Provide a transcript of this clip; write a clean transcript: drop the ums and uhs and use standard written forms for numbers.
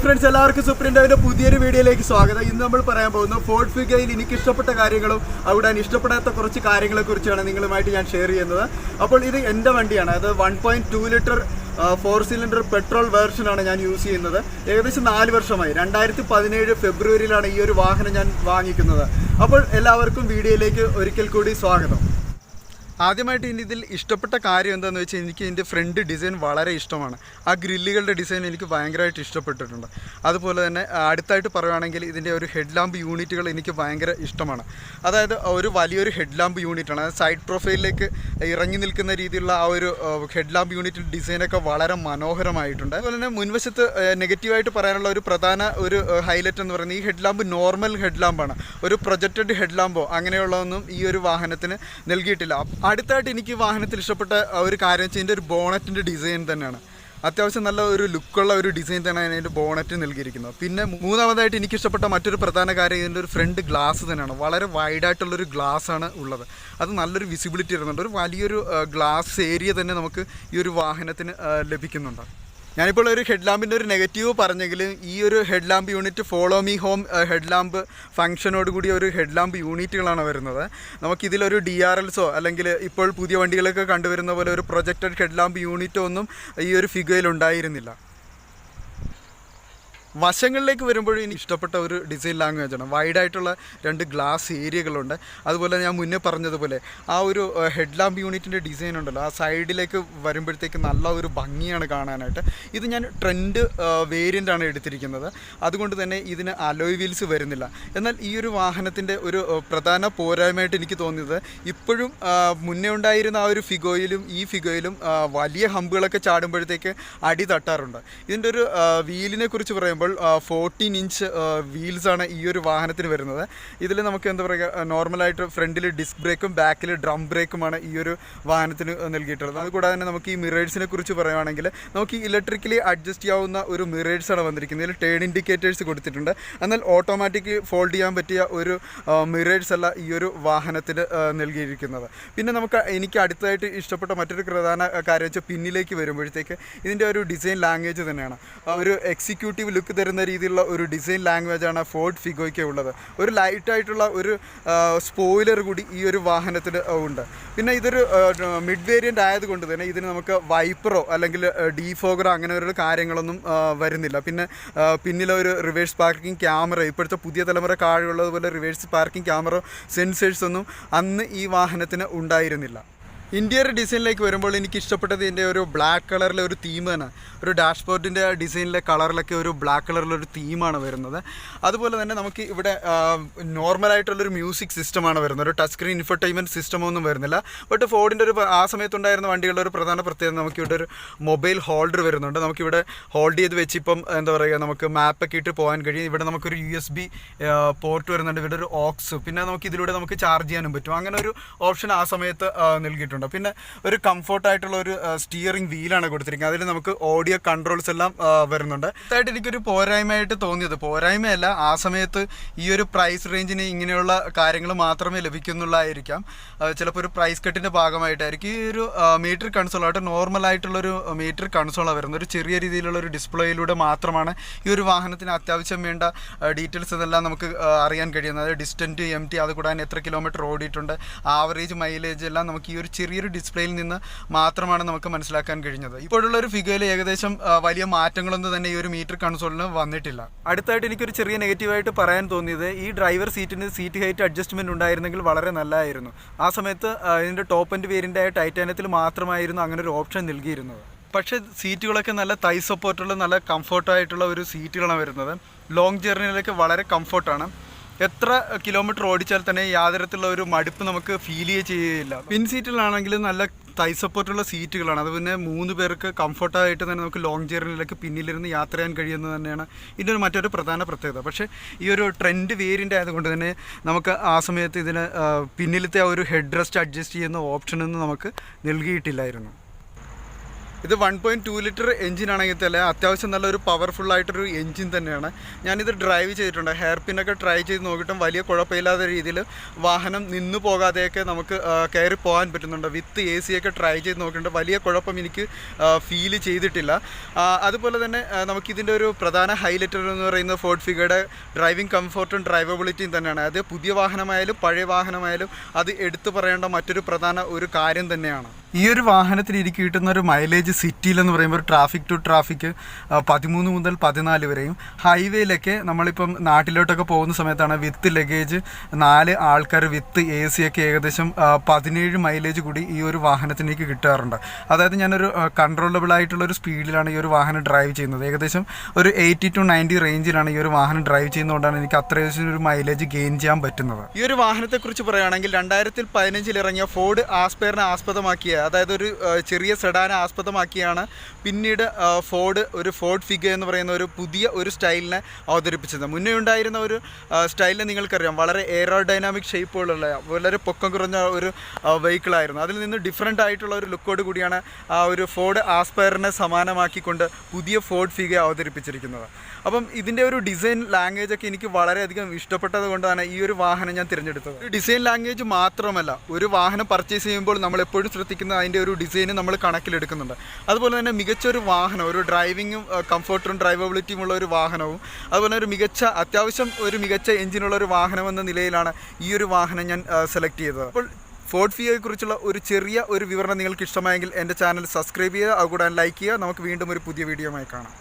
Friends, എല്ലാവർക്കും സുപ്രീൻ്റെ പുതിയൊരു വീഡിയോയിലേക്ക് സ്വാഗതം. ഇന്ന് നമ്മൾ പറയാൻ പോകുന്ന ഫോർഡ് ഫിഗയിൽ എനിക്ക് ഇഷ്ടപ്പെട്ട കാര്യങ്ങളും അവിടെ ഇഷ്ടപ്പെടാത്ത കുറച്ച് കാര്യങ്ങളെക്കുറിച്ചാണ് നിങ്ങളുമായിട്ട് ഞാൻ ഷെയർ ചെയ്യുന്നത്. അപ്പോൾ ഇത് എൻ്റെ വണ്ടിയാണ്. അത് 1.2 ലിറ്റർ 4 സിലിണ്ടർ പെട്രോൾ വേർഷനാണ് ഞാൻ യൂസ് ചെയ്യുന്നത്. ഏകദേശം 4 വർഷമായി. 2017 ഫെബ്രുവരിയിലാണ് ഈ ഒരു വാഹനം ഞാൻ വാങ്ങിക്കുന്നത്. അപ്പോൾ എല്ലാവർക്കും വീഡിയോയിലേക്ക് ഒരിക്കൽ കൂടി സ്വാഗതം. ആദ്യമായിട്ട് ഇതിൽ ഇഷ്ടപ്പെട്ട കാര്യം എന്താണെന്ന് വെച്ചാൽ എനിക്ക് ഇതിൻ്റെ ഫ്രണ്ട് ഡിസൈൻ വളരെ ഇഷ്ടമാണ്. ആ ഗ്രില്ലുകളുടെ ഡിസൈൻ എനിക്ക് ഭയങ്കരമായിട്ട് ഇഷ്ടപ്പെട്ടിട്ടുണ്ട്. അതുപോലെ തന്നെ അടുത്തായിട്ട് പറയുകയാണെങ്കിൽ ഇതിൻ്റെ ഒരു ഹെഡ് ലാമ്പ് യൂണിറ്റുകൾ എനിക്ക് ഭയങ്കര ഇഷ്ടമാണ്. അതായത് ഒരു വലിയൊരു ഹെഡ് ലാമ്പ് യൂണിറ്റാണ്. സൈഡ് പ്രൊഫൈലിലേക്ക് ഇറങ്ങി നിൽക്കുന്ന രീതിയിലുള്ള ആ ഒരു ഹെഡ് ലാമ്പ് യൂണിറ്റ് ഡിസൈനൊക്കെ വളരെ മനോഹരമായിട്ടുണ്ട്. അതുപോലെ തന്നെ മുൻവശത്ത് നെഗറ്റീവായിട്ട് പറയാനുള്ള ഒരു പ്രധാന ഒരു ഹൈലൈറ്റ് എന്ന് പറയുന്നത് ഈ ഹെഡ് ലാമ്പ് നോർമൽ ഹെഡ് ലാമ്പാണ്. ഒരു പ്രൊജക്റ്റഡ് ഹെഡ് ലാമ്പോ അങ്ങനെയുള്ളതൊന്നും ഈ ഒരു വാഹനത്തിന് നൽകിയിട്ടില്ല. അടുത്തായിട്ട് എനിക്ക് വാഹനത്തിൽ ഇഷ്ടപ്പെട്ട ഒരു കാര്യം വെച്ചാൽ ഇതിൻ്റെ ഒരു ബോണറ്റിൻ്റെ ഡിസൈൻ തന്നെയാണ്. അത്യാവശ്യം നല്ല ഒരു ലുക്കുള്ള ഒരു ഡിസൈൻ തന്നെയാണ് അതിൻ്റെ ബോണറ്റ് നൽകിയിരിക്കുന്നത്. പിന്നെ മൂന്നാമതായിട്ട് എനിക്കിഷ്ടപ്പെട്ട മറ്റൊരു പ്രധാന കാര്യം ഇതിൻ്റെ ഒരു ഫ്രണ്ട് ഗ്ലാസ് തന്നെയാണ്. വളരെ വൈഡായിട്ടുള്ളൊരു ഗ്ലാസ്സാണ് ഉള്ളത്. അത് നല്ലൊരു വിസിബിലിറ്റി വരുന്നുണ്ട്. ഒരു വലിയൊരു ഗ്ലാസ് ഏരിയ തന്നെ നമുക്ക് ഈ ഒരു വാഹനത്തിന് ലഭിക്കുന്നുണ്ട്. ഞാനിപ്പോൾ ഒരു ഹെഡ് ലാമ്പിൻ്റെ ഒരു നെഗറ്റീവ് പറഞ്ഞെങ്കിലും ഈ ഒരു head lamp unit follow me home head lamp ഫംഗ്ഷനോട് കൂടിയ ഒരു ഹെഡ് ലാമ്പ് യൂണിറ്റുകളാണ് വരുന്നത്. നമുക്കിതിലൊരു DRLസോ അല്ലെങ്കിൽ ഇപ്പോൾ പുതിയ വണ്ടികളൊക്കെ കണ്ടുവരുന്ന പോലെ ഒരു പ്രൊജക്റ്റഡ് ഹെഡ് ലാമ്പ് യൂണിറ്റോ ഒന്നും ഈ ഒരു ഫിഗയിൽ ഉണ്ടായിരുന്നില്ല. വശങ്ങളിലേക്ക് വരുമ്പോഴും എനിക്ക് ഇഷ്ടപ്പെട്ട ഒരു ഡിസൈൻ ലാംഗ്വേജാണ്. വൈഡായിട്ടുള്ള 2 ഗ്ലാസ് ഏരിയകളുണ്ട്. അതുപോലെ ഞാൻ മുന്നേ പറഞ്ഞതുപോലെ ആ ഒരു ഹെഡ് ലാമ്പ് യൂണിറ്റിൻ്റെ ഡിസൈൻ ഉണ്ടല്ലോ, ആ സൈഡിലേക്ക് വരുമ്പോഴത്തേക്ക് നല്ല ഒരു ഭംഗിയാണ് കാണാനായിട്ട്. ഇത് ഞാൻ ട്രെൻഡ് വേരിയൻ്റാണ് എടുത്തിരിക്കുന്നത്. അതുകൊണ്ട് തന്നെ ഇതിന് അലോയ് വീൽസ് വരുന്നില്ല. എന്നാൽ ഈ ഒരു വാഹനത്തിൻ്റെ ഒരു പ്രധാന പോരായ്മയായിട്ട് എനിക്ക് തോന്നിയത് ഇപ്പോഴും മുന്നേ ഉണ്ടായിരുന്ന ആ ഒരു ഫിഗോയിലും ഈ ഫിഗോയിലും വലിയ ഹമ്പുകളൊക്കെ ചാടുമ്പോഴത്തേക്ക് അടി തട്ടാറുണ്ട്. ഇതിൻ്റെ ഒരു വീലിനെ കുറിച്ച് പറയുമ്പോൾ 14 ഇഞ്ച് വീൽസാണ് ഈ ഒരു വാഹനത്തിന് വരുന്നത്. ഇതിൽ നമുക്ക് എന്താ പറയുക, നോർമലായിട്ട് ഫ്രണ്ടിൽ ഡിസ്ക് ബ്രേക്കും ബാക്കിൽ ഡ്രം ബ്രേക്കുമാണ് ഈ ഒരു വാഹനത്തിന് നൽകിയിട്ടുള്ളത്. അതുകൂടാതെ തന്നെ നമുക്ക് ഈ മിറേഴ്സിനെ കുറിച്ച് പറയുകയാണെങ്കിൽ നമുക്ക് ഈ ഇലക്ട്രിക്കലി അഡ്ജസ്റ്റ് ചെയ്യാവുന്ന ഒരു മിറേഴ്സാണ് വന്നിരിക്കുന്നത്. ഇതിൽ ടേൺ ഇൻഡിക്കേറ്റേഴ്സ് കൊടുത്തിട്ടുണ്ട്. എന്നാൽ ഓട്ടോമാറ്റിക് ഫോൾഡ് ചെയ്യാൻ പറ്റിയ ഒരു മിറേഴ്സ് അല്ല ഈ ഒരു വാഹനത്തിന് നൽകിയിരിക്കുന്നത്. പിന്നെ എനിക്ക് അടുത്തായിട്ട് ഇഷ്ടപ്പെട്ട മറ്റൊരു പ്രധാന കാര്യം വെച്ചാൽ പിന്നിലേക്ക് വരുമ്പോഴത്തേക്ക് ഇതിൻ്റെ ഒരു ഡിസൈൻ ലാംഗ്വേജ് തന്നെയാണ്. ഒരു എക്സിക്യൂട്ടീവ് ലുക്ക് തരുന്ന രീതിയിലുള്ള ഒരു ഡിസൈൻ ലാംഗ്വേജാണ് ഫോർഡ് ഫിഗോയ്ക്ക് ഉള്ളത്. ഒരു ലൈറ്റായിട്ടുള്ള ഒരു സ്പോയിലർ കൂടി ഈ ഒരു വാഹനത്തിന് ഉണ്ട്. പിന്നെ ഇതൊരു മിഡ് വേരിയൻ്റ് ആയതുകൊണ്ട് തന്നെ ഇതിന് നമുക്ക് വൈപ്പറോ അല്ലെങ്കിൽ ഡീഫോഗറോ അങ്ങനെ ഒരു കാര്യങ്ങളൊന്നും വരുന്നില്ല. പിന്നെ പിന്നിലൊരു റിവേഴ്സ് പാർക്കിംഗ് ക്യാമറ, ഇപ്പോഴത്തെ പുതിയ തലമുറ കാഴ്ചയുള്ളതുപോലെ റിവേഴ്സ് പാർക്കിംഗ് ക്യാമറ സെൻസേഴ്സ് ഒന്നും അന്ന് ഈ വാഹനത്തിന് ഉണ്ടായിരുന്നില്ല. ഇന്റീരിയർ ഡിസൈനിലേക്ക് വരുമ്പോൾ എനിക്ക് ഇഷ്ടപ്പെട്ടത് ഇതിൻ്റെ ഒരു ബ്ലാക്ക് കളറിലെ ഒരു തീം തന്നെ. ഒരു ഡാഷ്ബോർഡിൻ്റെ ഡിസൈനിലെ കളറിലൊക്കെ ഒരു ബ്ലാക്ക് കളറിലൊരു തീമാണ് വരുന്നത്. അതുപോലെ തന്നെ നമുക്ക് ഇവിടെ നോർമലായിട്ടുള്ളൊരു മ്യൂസിക് സിസ്റ്റമാണ് വരുന്നത്. ഒരു ടച്ച് സ്ക്രീൻ ഇൻഫർടൈൻമെൻറ്റ് സിസ്റ്റമൊന്നും വരുന്നില്ല. ബട്ട് ഫോർഡിൻ്റെ ഒരു ആ സമയത്തുണ്ടായിരുന്ന വണ്ടികളുടെ ഒരു പ്രധാന പ്രത്യേകത നമുക്കിവിടെ ഒരു മൊബൈൽ ഹോൾഡർ വരുന്നുണ്ട്. നമുക്കിവിടെ ഹോൾഡ് ചെയ്ത് വെച്ച് ഇപ്പം എന്താ പറയുക, നമുക്ക് മാപ്പൊക്കെ ഇട്ട് പോകാൻ കഴിയും. ഇവിടെ നമുക്കൊരു USB പോർട്ട് വരുന്നുണ്ട്. ഇവിടെ ഒരു ഓക്സ്, പിന്നെ നമുക്ക് ഇതിലൂടെ നമുക്ക് ചാർജ് ചെയ്യാനും പറ്റും. അങ്ങനെ ഒരു ഓപ്ഷൻ ആ സമയത്ത് നൽകിയിട്ടുണ്ട്. പിന്നെ ഒരു കംഫർട്ടായിട്ടുള്ള ഒരു സ്റ്റിയറിംഗ് വീലാണ് കൊടുത്തിരിക്കുന്നത്. അതിൽ നമുക്ക് ഓഡിയോ കൺട്രോൾസ് എല്ലാം വരുന്നുണ്ട്. അതായിട്ട് എനിക്കൊരു പോരായ്മയായിട്ട് തോന്നിയത്, പോരായ്മയല്ല, ആ സമയത്ത് ഈ ഒരു പ്രൈസ് റേഞ്ചിന് ഇങ്ങനെയുള്ള കാര്യങ്ങൾ മാത്രമേ ലഭിക്കുന്നുള്ളായിരിക്കാം. ചിലപ്പോൾ ഒരു പ്രൈസ് കട്ടിൻ്റെ ഭാഗമായിട്ടായിരിക്കും. ഈ ഒരു മീറ്റർ കൺസോളായിട്ട് നോർമലായിട്ടുള്ളൊരു മീറ്റർ കൺസോളാണ് വരുന്നത്. ഒരു ചെറിയ രീതിയിലുള്ള ഒരു ഡിസ്പ്ലേയിലൂടെ മാത്രമാണ് ഈ ഒരു വാഹനത്തിന് അത്യാവശ്യം വേണ്ട ഡീറ്റെയിൽസ് ഇതെല്ലാം നമുക്ക് അറിയാൻ കഴിയുന്നത്. ഡിസ്റ്റൻറ്റ്, MT, അതുകൂടാതെ എത്ര കിലോമീറ്റർ ഓടിയിട്ടുണ്ട്, ആവറേജ് മൈലേജ് എല്ലാം നമുക്ക് ഈ ഒരു ചെറിയൊരു ഡിസ്പ്ലേയിൽ നിന്ന് മാത്രമാണ് നമുക്ക് മനസ്സിലാക്കാൻ കഴിഞ്ഞത്. ഇപ്പോഴുള്ള ഒരു ഫിഗറിൽ ഏകദേശം വലിയ മാറ്റങ്ങളൊന്നും തന്നെ ഈ ഒരു മീറ്റർ കൺസോളിന് വന്നിട്ടില്ല. അടുത്തായിട്ട് എനിക്കൊരു ചെറിയ നെഗറ്റീവായിട്ട് പറയാൻ തോന്നിയത് ഈ ഡ്രൈവർ സീറ്റിന് സീറ്റ് ഹൈറ്റ് അഡ്ജസ്റ്റ്മെൻറ്റ് ഉണ്ടായിരുന്നെങ്കിൽ വളരെ നല്ലതായിരുന്നു. ആ സമയത്ത് ഇതിൻ്റെ ടോപ്പ് എൻഡ് വേരിയൻ്റായ ടൈറ്റാനിയത്തിൽ മാത്രമായിരുന്നു അങ്ങനെ ഒരു ഓപ്ഷൻ നൽകിയിരുന്നത്. പക്ഷേ സീറ്റുകളൊക്കെ നല്ല തൈ സപ്പോർട്ടുള്ള നല്ല കംഫർട്ടായിട്ടുള്ള ഒരു സീറ്റുകളാണ് വരുന്നത്. ലോങ് ജേർണിയിലൊക്കെ വളരെ കംഫർട്ടാണ്. എത്ര കിലോമീറ്റർ ഓടിച്ചാൽ തന്നെ യാതൊരുത്തിലുള്ള ഒരു മടുപ്പ് നമുക്ക് ഫീൽ ചെയ്യുകയില്ല. പിൻ സീറ്റിലാണെങ്കിലും നല്ല തൈ സപ്പോർട്ടുള്ള സീറ്റുകളാണ്. അത് പിന്നെ 3 പേർക്ക് കംഫർട്ടായിട്ട് തന്നെ നമുക്ക് ലോങ് ജേർണിയിലേക്ക് പിന്നിലിരുന്ന് യാത്ര ചെയ്യാൻ കഴിയുന്നത് തന്നെയാണ് ഇതിൻ്റെ മറ്റൊരു പ്രധാന പ്രത്യേകത. പക്ഷേ ഈ ഒരു ട്രെൻഡ് വേരിയൻ്റ് ആയതുകൊണ്ട് തന്നെ നമുക്ക് ആ സമയത്ത് ഇതിന് പിന്നിലത്തെ ആ ഒരു ഹെഡ് റെസ്റ്റ് അഡ്ജസ്റ്റ് ചെയ്യുന്ന ഓപ്ഷനൊന്നും നമുക്ക് നൽകിയിട്ടില്ലായിരുന്നു. ഇത് 1.2 ലിറ്റർ എഞ്ചിനാണെങ്കിൽ തന്നെ അത്യാവശ്യം നല്ലൊരു പവർഫുള്ളായിട്ടൊരു എഞ്ചിൻ തന്നെയാണ്. ഞാനിത് ഡ്രൈവ് ചെയ്തിട്ടുണ്ട്. ഹെയർ പിന്നൊക്കെ ട്രൈ ചെയ്ത് നോക്കിയിട്ടും വലിയ കുഴപ്പമില്ലാത്ത രീതിയിൽ വാഹനം നിന്നു പോകാതെയൊക്കെ നമുക്ക് കയറി പോകാൻ പറ്റുന്നുണ്ട്. വിത്ത് AC ഒക്കെ ട്രൈ ചെയ്ത് നോക്കിയിട്ടുണ്ട്. വലിയ കുഴപ്പം എനിക്ക് ഫീൽ ചെയ്തിട്ടില്ല. അതുപോലെ തന്നെ നമുക്കിതിൻ്റെ ഒരു പ്രധാന ഹൈലൈറ്റർ എന്ന് പറയുന്നത് ഫോർഡ് ഫിഗോയുടെ ഡ്രൈവിംഗ് കംഫോർട്ടും ഡ്രൈവബിലിറ്റിയും തന്നെയാണ്. അത് പുതിയ വാഹനമായാലും പഴയ വാഹനമായാലും അത് എടുത്തു പറയേണ്ട മറ്റൊരു പ്രധാന ഒരു കാര്യം തന്നെയാണ്. ഈ ഒരു വാഹനത്തിന് എനിക്ക് കിട്ടുന്ന ഒരു മൈലേജ് സിറ്റിയിലെന്ന് പറയുമ്പോൾ ട്രാഫിക് ടു ട്രാഫിക് 13 മുതൽ 14 വരെയും, ഹൈവേയിലൊക്കെ നമ്മളിപ്പം നാട്ടിലോട്ടൊക്കെ പോകുന്ന സമയത്താണ് വിത്ത് ലഗേജ് 4 ആൾക്കാർ വിത്ത് AC ഒക്കെ ഏകദേശം 17 മൈലേജ് കൂടി ഈ ഒരു വാഹനത്തിന് എനിക്ക് കിട്ടാറുണ്ട്. അതായത് ഞാനൊരു കൺട്രോളബിൾ ആയിട്ടുള്ളൊരു സ്പീഡിലാണ് ഈ ഒരു വാഹനം ഡ്രൈവ് ചെയ്യുന്നത്. ഏകദേശം ഒരു 80 to 90 റേഞ്ചിലാണ് ഈ ഒരു വാഹനം ഡ്രൈവ് ചെയ്യുന്നതുകൊണ്ടാണ് എനിക്ക് അത്രയും ഒരു മൈലേജ് ഗെയിൻ ചെയ്യാൻ പറ്റുന്നത്. ഈ ഒരു വാഹനത്തെക്കുറിച്ച് പറയുകയാണെങ്കിൽ 2015 ഇറങ്ങിയ ഫോർഡ് ആസ്പെയറിനെ ആസ്പദമാക്കിയ, അതായത് ഒരു ചെറിയ സെഡാനെ ആസ്പദമാക്കിയാണ് പിന്നീട് ഫോർഡ് ഒരു ഫോർഡ് ഫിഗോ എന്ന് പറയുന്ന ഒരു പുതിയ ഒരു സ്റ്റൈലിനെ അവതരിപ്പിച്ചത്. മുന്നേ ഉണ്ടായിരുന്ന ഒരു സ്റ്റൈലിനെ നിങ്ങൾക്കറിയാം, വളരെ എയറോഡൈനാമിക് ഷേപ്പുകളുള്ള വളരെ പൊക്കം കുറഞ്ഞ ഒരു വെഹിക്കിളായിരുന്നു. അതിൽ നിന്ന് ഡിഫറെൻ്റ് ആയിട്ടുള്ള ഒരു ലുക്കോട് കൂടിയാണ് ആ ഒരു ഫോർഡ് ആസ്പെയറിനെ സമാനമാക്കിക്കൊണ്ട് പുതിയ ഫോർഡ് ഫിഗോ അവതരിപ്പിച്ചിരിക്കുന്നത്. അപ്പം ഇതിൻ്റെ ഒരു ഡിസൈൻ ലാംഗ്വേജ് ഒക്കെ എനിക്ക് വളരെയധികം ഇഷ്ടപ്പെട്ടത് കൊണ്ടാണ് ഈ ഒരു വാഹനം ഞാൻ തിരഞ്ഞെടുത്തത്. ഡിസൈൻ ലാംഗ്വേജ് മാത്രമല്ല, ഒരു വാഹനം പർച്ചേസ് ചെയ്യുമ്പോൾ നമ്മൾ എപ്പോഴും ശ്രദ്ധിക്കുന്ന അതിൻ്റെ ഒരു ഡിസൈന് നമ്മൾ കണക്കിലെടുക്കുന്നുണ്ട്. അതുപോലെ തന്നെ മികച്ചൊരു വാഹനം, ഒരു ഡ്രൈവിങ്ങും കംഫർട്ടും ഡ്രൈവബിലിറ്റിയും ഉള്ള ഒരു വാഹനവും, അതുപോലെ ഒരു അത്യാവശ്യം ഒരു മികച്ച എഞ്ചിനുള്ള ഒരു വാഹനം എന്ന നിലയിലാണ് ഈ ഒരു വാഹനം ഞാൻ സെലക്ട് ചെയ്തത്. അപ്പോൾ ഫോർഡ് ഫിഗോയെക്കുറിച്ചുള്ള ഒരു ചെറിയ ഒരു വിവരണം നിങ്ങൾക്ക് ഇഷ്ടമായെങ്കിൽ എൻ്റെ ചാനൽ സബ്സ്ക്രൈബ് ചെയ്യുക, അതുകൂടാതെ ലൈക്ക് ചെയ്യുക. നമുക്ക് വീണ്ടും ഒരു പുതിയ വീഡിയോയുമായി കാണാം.